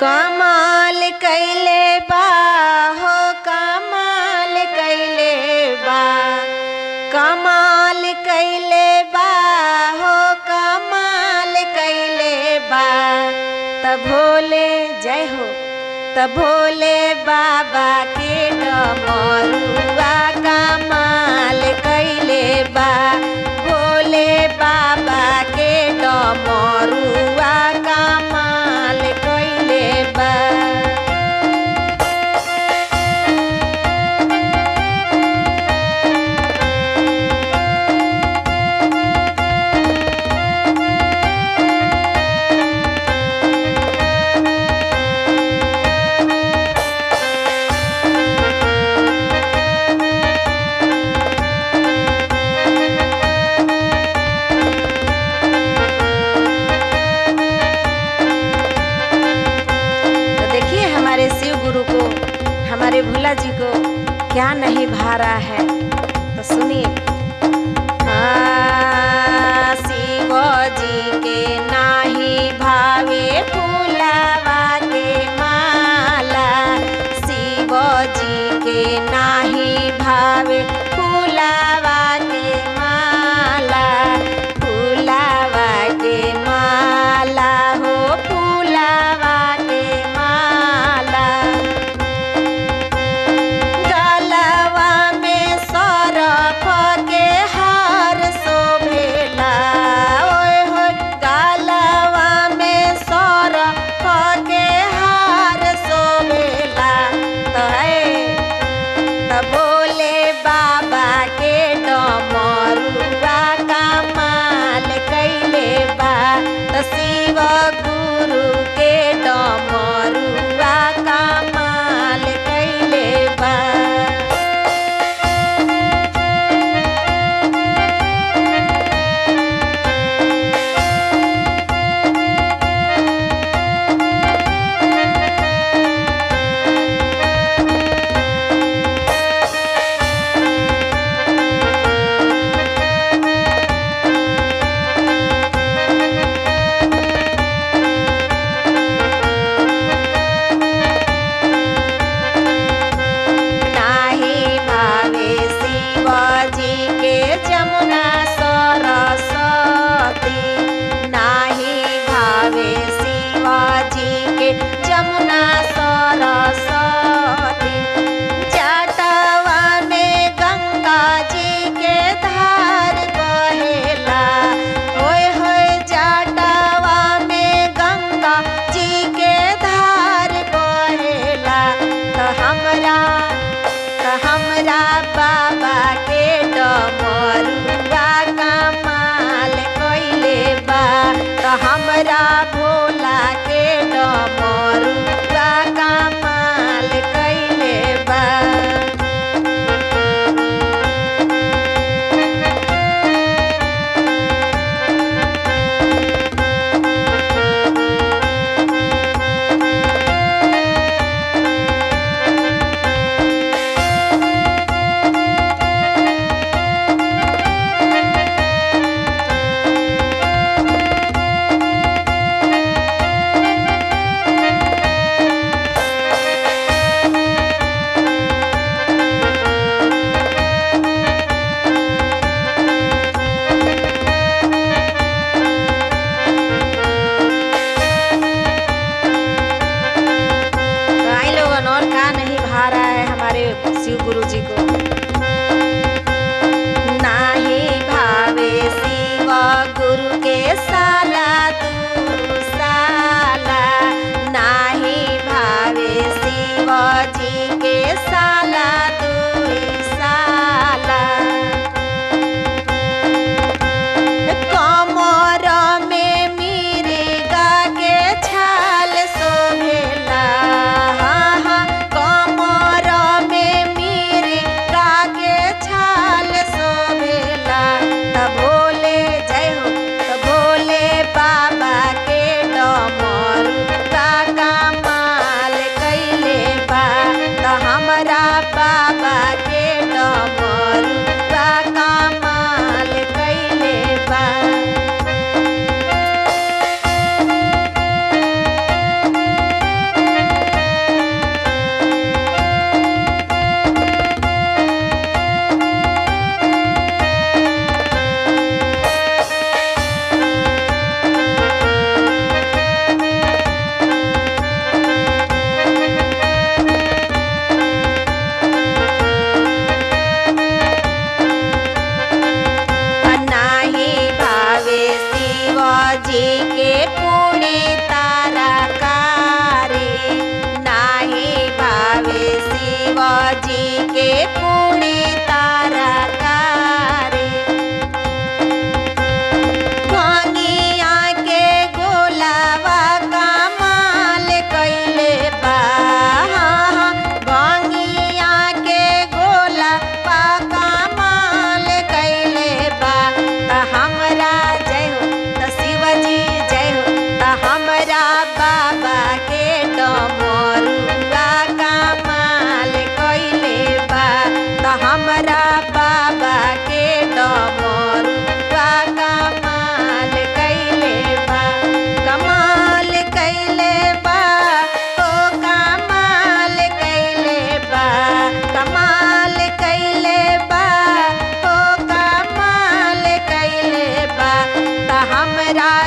कमाल कैले बा हो कमाल कैले बा, कमाल कैले बा हो कमाल कैले बा। तब भोले जय हो, तब भोले बाबा के डमरुआ कमाल कैले बा, भोले बाबा के डमरुआ कमाल कैले बा। हमारे भोला जी को क्या नहीं भा रहा है, तो सुनिए। शिव जी के नाही भावे फूलवा के माला, शिव जी के नाही भावे फूलवा के माला, फूलवा के माला हो फूलवा के माला। शिव गुरु के डमरुआ कमाल कैले बा। जमुना सरस्वती नाही भावे शिवाजी के, जमुना सरस्वती। जटवा में गंगा जी के धार बहेला, होय होय जटवा में गंगा जी के धार बहेला। तो हमरा बाबा के डमरुआ कमाल कैले बा, तो हमरा भोला के डमरुआ कमाल कैले बा। शिव गुरु जी को नाही भावे शिव गुरु के साला तू साला, नाही भावे शिव जी के साला तू साला। कमर में मिर्गा के छाल शोभेला, कमर में मिर्गा मेरा